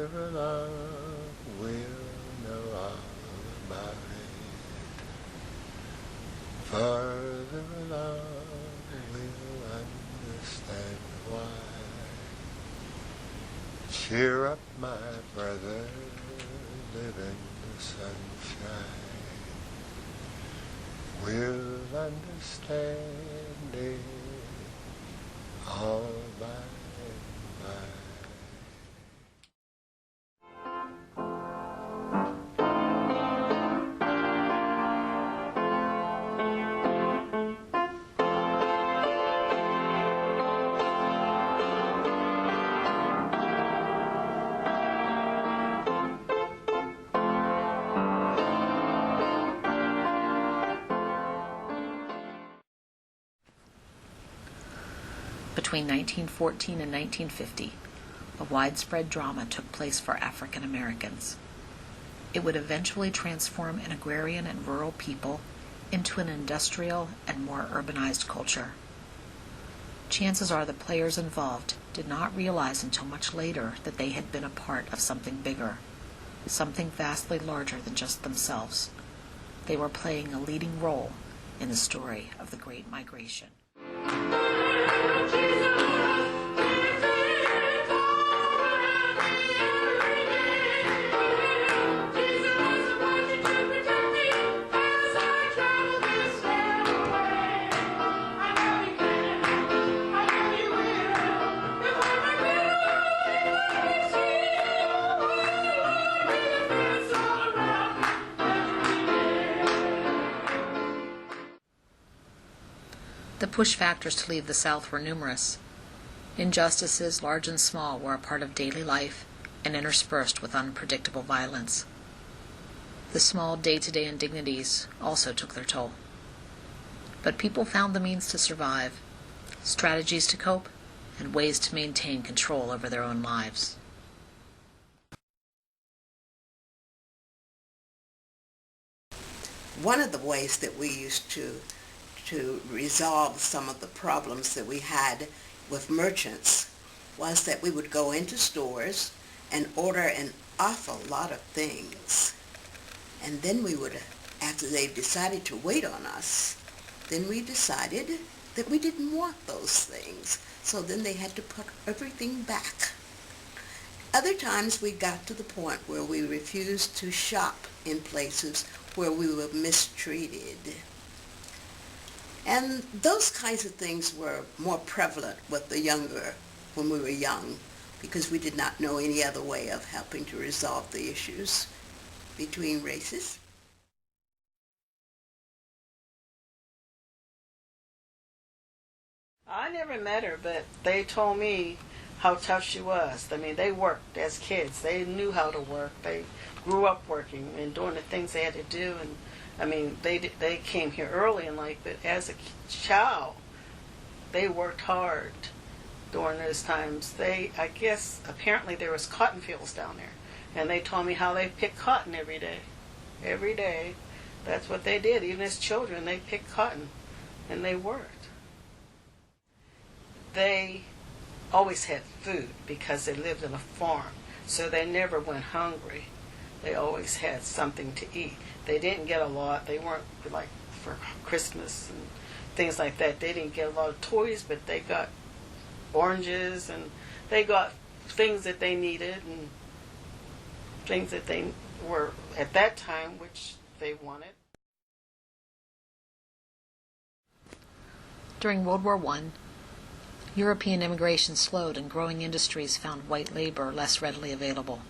Farther along we'll know all about it. Farther along we'll understand why. Cheer up, my brother, live in the sunshine. We'll understand it all by and by. Between 1914 and 1950, a widespread drama took place for African Americans. It would eventually transform an agrarian and rural people into an industrial and more urbanized culture. Chances are the players involved did not realize until much later that they had been a part of something bigger, something vastly larger than just themselves. They were playing a leading role in the story of the Great Migration. The push factors to leave the South were numerous. Injustices, large and small, were a part of daily life and interspersed with unpredictable violence. The small day-to-day indignities also took their toll. But people found the means to survive, strategies to cope, and ways to maintain control over their own lives. One of the ways that we used to resolve some of the problems that we had with merchants was that we would go into stores and order an awful lot of things. And then we would, after they decided to wait on us, then we decided that we didn't want those things. So then they had to put everything back. Other times we got to the point where we refused to shop in places where we were mistreated. And those kinds of things were more prevalent with the younger when we were young, because we did not know any other way of helping to resolve the issues between races. I never met her, but they told me how tough she was. I mean, they worked as kids. They knew how to work. They grew up working and doing the things they had to do. And I mean, they came here early in life, but as a child, they worked hard during those times. I guess, apparently there was cotton fields down there, and they told me how they picked cotton every day. Every day, that's what they did. Even as children, they picked cotton, and they worked. They always had food because they lived in a farm, so they never went hungry. They always had something to eat. They didn't get a lot. They weren't like for Christmas and things like that. They didn't get a lot of toys, but they got oranges and they got things that they needed and things that they were at that time, which they wanted. During World War I, European immigration slowed and growing industries found white labor less readily available.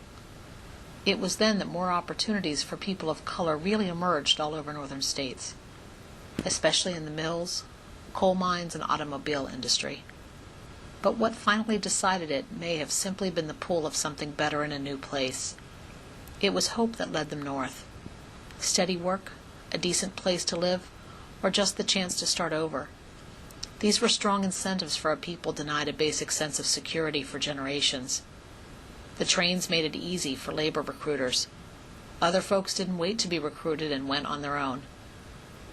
It was then that more opportunities for people of color really emerged all over northern states, especially in the mills, coal mines, and automobile industry. But what finally decided it may have simply been the pull of something better in a new place. It was hope that led them north. Steady work, a decent place to live, or just the chance to start over. These were strong incentives for a people denied a basic sense of security for generations. The trains made it easy for labor recruiters. Other folks didn't wait to be recruited and went on their own.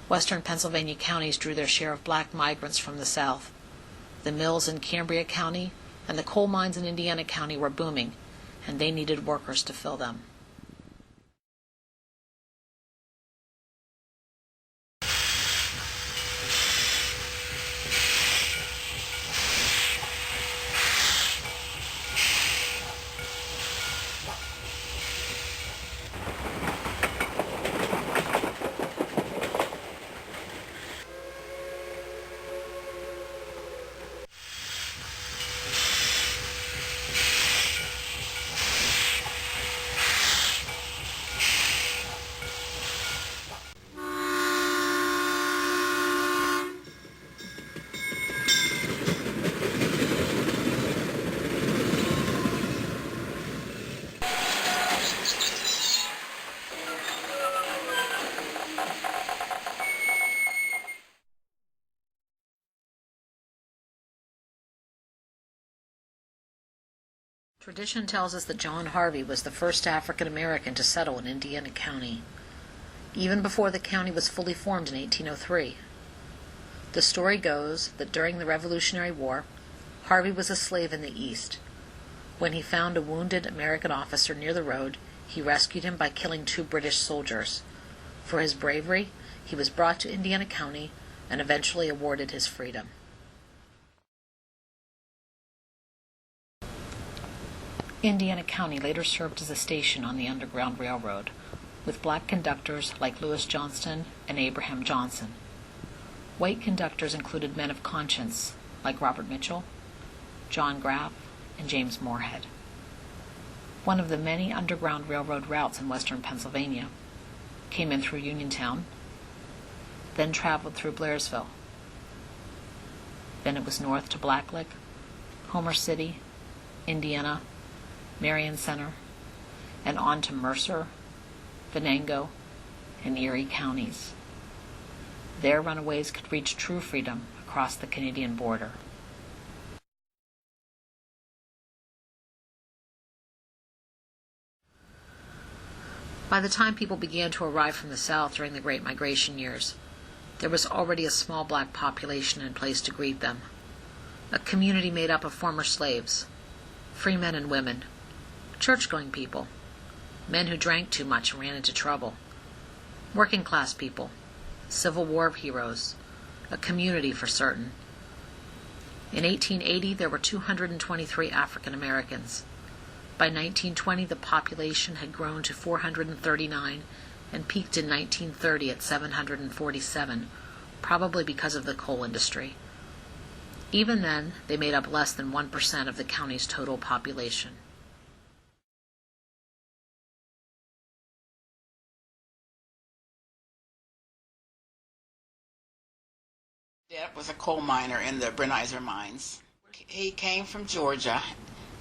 Western Pennsylvania counties drew their share of black migrants from the South. The mills in Cambria County and the coal mines in Indiana County were booming, and they needed workers to fill them. Tradition tells us that John Harvey was the first African American to settle in Indiana County, even before the county was fully formed in 1803. The story goes that during the Revolutionary War, Harvey was a slave in the East. When he found a wounded American officer near the road, he rescued him by killing 2 British soldiers. For his bravery, he was brought to Indiana County and eventually awarded his freedom. Indiana County later served as a station on the Underground Railroad, with black conductors like Lewis Johnston and Abraham Johnson. White conductors included men of conscience like Robert Mitchell, John Graff, and James Moorhead. One of the many Underground Railroad routes in western Pennsylvania came in through Uniontown, then traveled through Blairsville. Then it was north to Blacklick, Homer City, Indiana, Marion Center, and on to Mercer, Venango, and Erie counties. There runaways could reach true freedom across the Canadian border. By the time people began to arrive from the South during the Great Migration years, there was already a small black population in place to greet them. A community made up of former slaves, free men and women, church-going people, men who drank too much and ran into trouble, working-class people, Civil War heroes, a community for certain. In 1880, there were 223 African Americans. By 1920, the population had grown to 439 and peaked in 1930 at 747, probably because of the coal industry. Even then, they made up less than 1% of the county's total population. Dad was a coal miner in the Brenizer mines. He came from Georgia.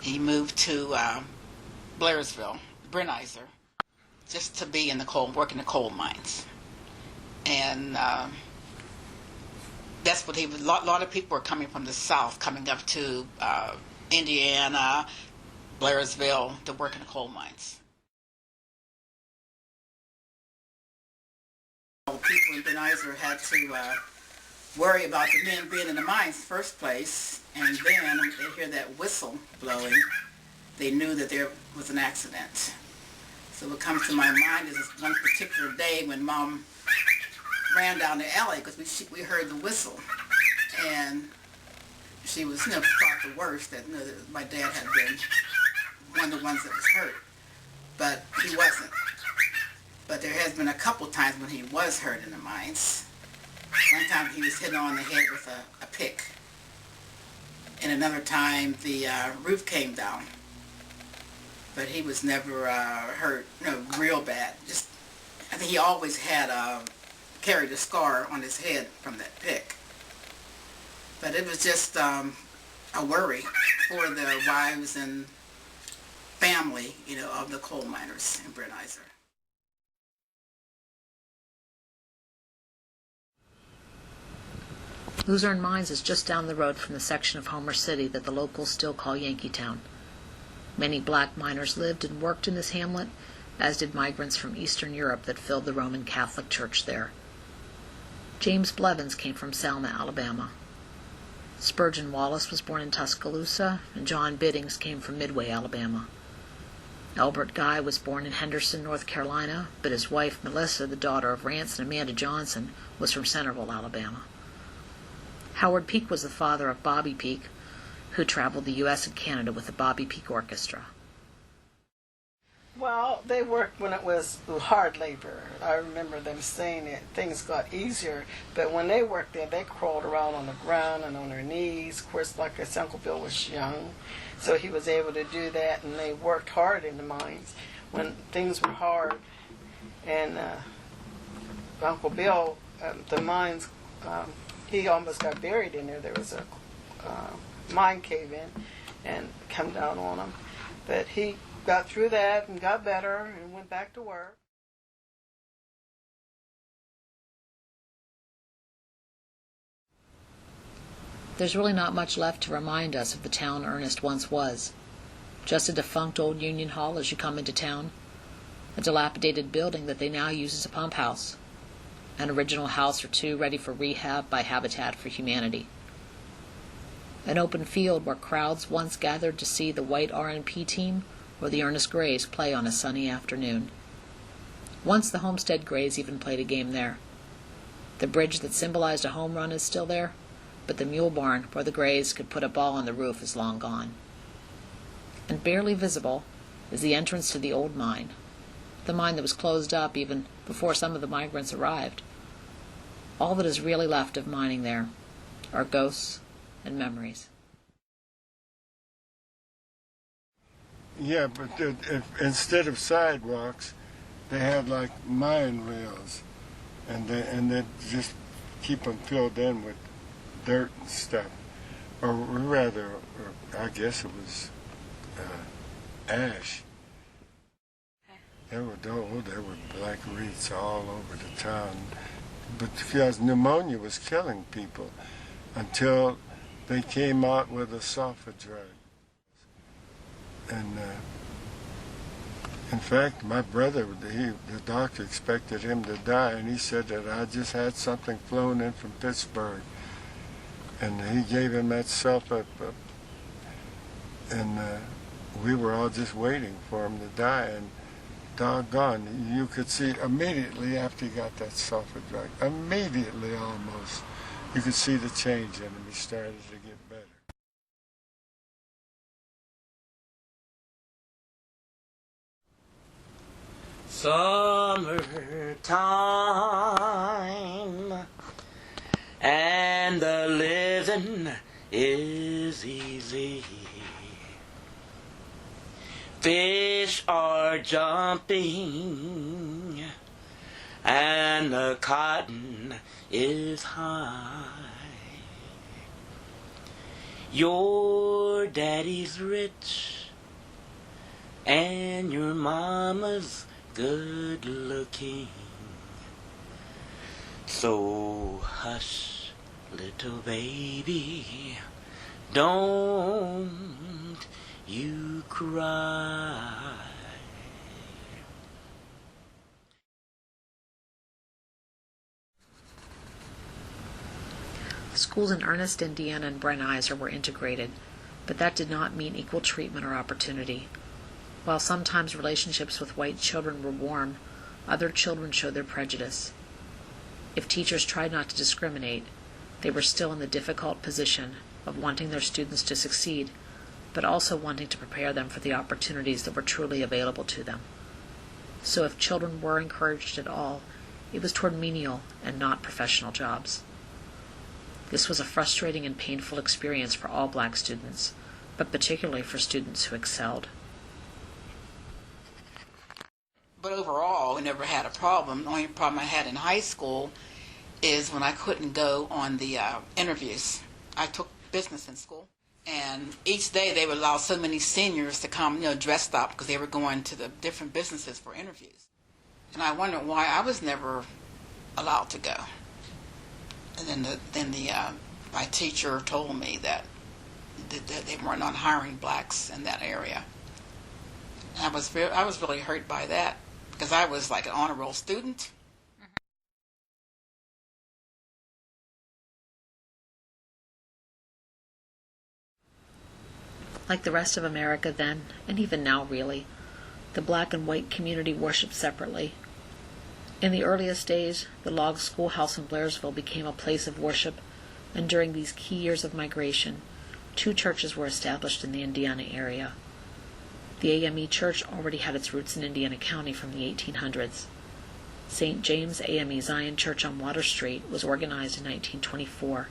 He moved to Blairsville, Brenizer, just to be in the coal, work in the coal mines. And that's what he was. A lot of people were coming from the South, coming up to Indiana, Blairsville to work in the coal mines. People in Brenizer had to worry about the men being in the mines in the first place, and then they hear that whistle blowing, they knew that there was an accident. So what comes to my mind is this one particular day when Mom ran down the alley because we heard the whistle, and she was thought the worst, that that my dad had been one of the ones that was hurt, but he wasn't. But there has been a couple times when he was hurt in the mines. One time he was hit on the head with a pick. And another time the roof came down. But he was never hurt, real bad. Just, I think he always had carried a scar on his head from that pick. But it was just a worry for the wives and family, of the coal miners in Brenizer. Luzerne Mines is just down the road from the section of Homer City that the locals still call Yankeetown. Many black miners lived and worked in this hamlet, as did migrants from Eastern Europe that filled the Roman Catholic Church there. James Blevins came from Selma, Alabama. Spurgeon Wallace was born in Tuscaloosa, and John Biddings came from Midway, Alabama. Albert Guy was born in Henderson, North Carolina, but his wife, Melissa, the daughter of Rance and Amanda Johnson, was from Centerville, Alabama. Howard Peak was the father of Bobby Peak, who traveled the U.S. and Canada with the Bobby Peak Orchestra. Well, they worked when it was hard labor. I remember them saying that things got easier, but when they worked there, they crawled around on the ground and on their knees. Of course, like his Uncle Bill was young, so he was able to do that, and they worked hard in the mines when things were hard. And Uncle Bill, the mines, he almost got buried in there. There was a mine cave in and come down on him. But he got through that and got better and went back to work. There's really not much left to remind us of the town Ernest once was. Just a defunct old Union Hall as you come into town, a dilapidated building that they now use as a pump house, an original house or two ready for rehab by Habitat for Humanity, an open field where crowds once gathered to see the white R&P team or the Ernest Grays play on a sunny afternoon. Once the Homestead Grays even played a game there. The bridge that symbolized a home run is still there, but the mule barn where the Grays could put a ball on the roof is long gone. And barely visible is the entrance to the old mine, the mine that was closed up even before some of the migrants arrived. All that is really left of mining there are ghosts and memories. Yeah, but instead of sidewalks, they had like mine rails, and they just keep them filled in with dirt and stuff, or rather, I guess it was ash. There were black wreaths all over the town, but because pneumonia was killing people until they came out with a sulfa drug. And in fact, my brother, the doctor expected him to die, and he said that I just had something flown in from Pittsburgh, and he gave him that sulfa, and we were all just waiting for him to die. And doggone, you could see immediately after he got that sulfa drug, immediately almost, you could see the change in him. He started to get better. Summertime and the living is easy. Fish are jumping and the cotton is high. Your daddy's rich and your mama's good looking. So hush, little baby, don't you cry. Schools in Ernest, Indiana, and Brent Iser were integrated, but that did not mean equal treatment or opportunity. While sometimes relationships with white children were warm, other children showed their prejudice. If teachers tried not to discriminate, they were still in the difficult position of wanting their students to succeed, but also wanting to prepare them for the opportunities that were truly available to them. So if children were encouraged at all, it was toward menial and not professional jobs. This was a frustrating and painful experience for all black students, but particularly for students who excelled. But overall, we never had a problem. The only problem I had in high school is when I couldn't go on the interviews. I took business in school, and each day they would allow so many seniors to come, dressed up because they were going to the different businesses for interviews. And I wondered why I was never allowed to go. And then my teacher told me that they were not hiring blacks in that area. And I was really hurt by that because I was like an honor roll student. Like the rest of America then, and even now really, The black and white community worshiped separately. In the earliest days, the log schoolhouse in Blairsville became a place of worship, and during these key years of migration, 2 churches were established in the Indiana area. The AME Church already had its roots in Indiana County from the 1800s. St. James AME Zion Church on Water Street was organized in 1924,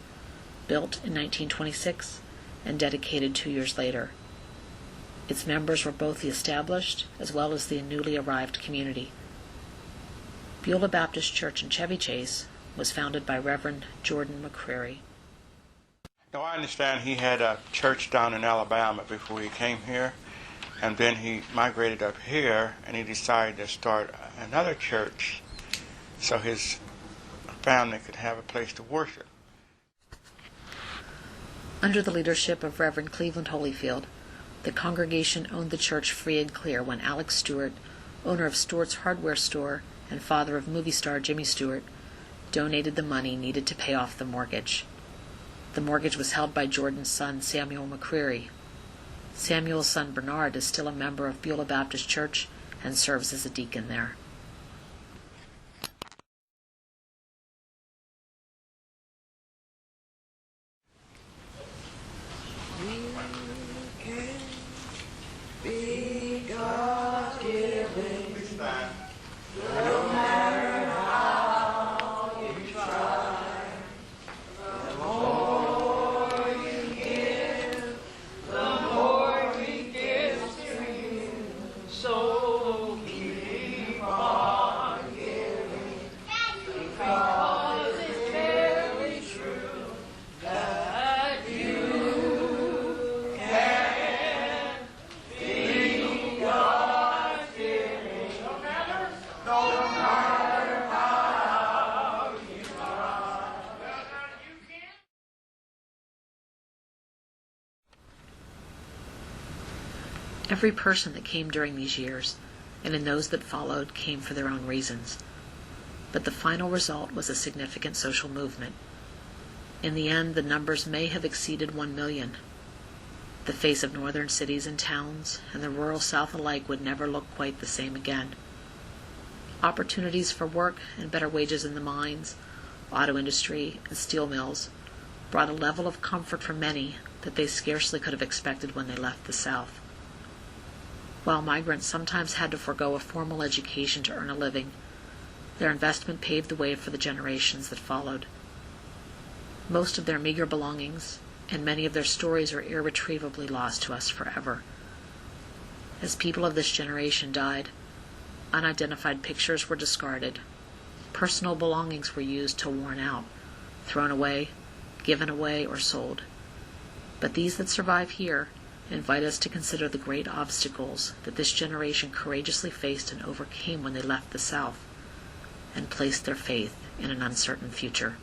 built in 1926, and dedicated 2 years later. Its members were both the established as well as the newly arrived community. Beulah Baptist Church in Chevy Chase was founded by Reverend Jordan McCreary. Now, I understand he had a church down in Alabama before he came here, and then he migrated up here, and he decided to start another church so his family could have a place to worship. Under the leadership of Reverend Cleveland Holyfield, the congregation owned the church free and clear when Alex Stewart, owner of Stewart's hardware store and father of movie star Jimmy Stewart, donated the money needed to pay off the mortgage. The mortgage was held by Jordan's son, Samuel McCreary. Samuel's son, Bernard, is still a member of Beulah Baptist Church and serves as a deacon there. Every person that came during these years, and in those that followed, came for their own reasons. But the final result was a significant social movement. In the end, the numbers may have exceeded 1 million. The face of northern cities and towns, and the rural South alike, would never look quite the same again. Opportunities for work and better wages in the mines, auto industry, and steel mills brought a level of comfort for many that they scarcely could have expected when they left the South. While migrants sometimes had to forego a formal education to earn a living, their investment paved the way for the generations that followed. Most of their meager belongings and many of their stories are irretrievably lost to us forever. As people of this generation died, unidentified pictures were discarded, personal belongings were used till worn out, thrown away, given away, or sold. But these that survive here invite us to consider the great obstacles that this generation courageously faced and overcame when they left the South and placed their faith in an uncertain future.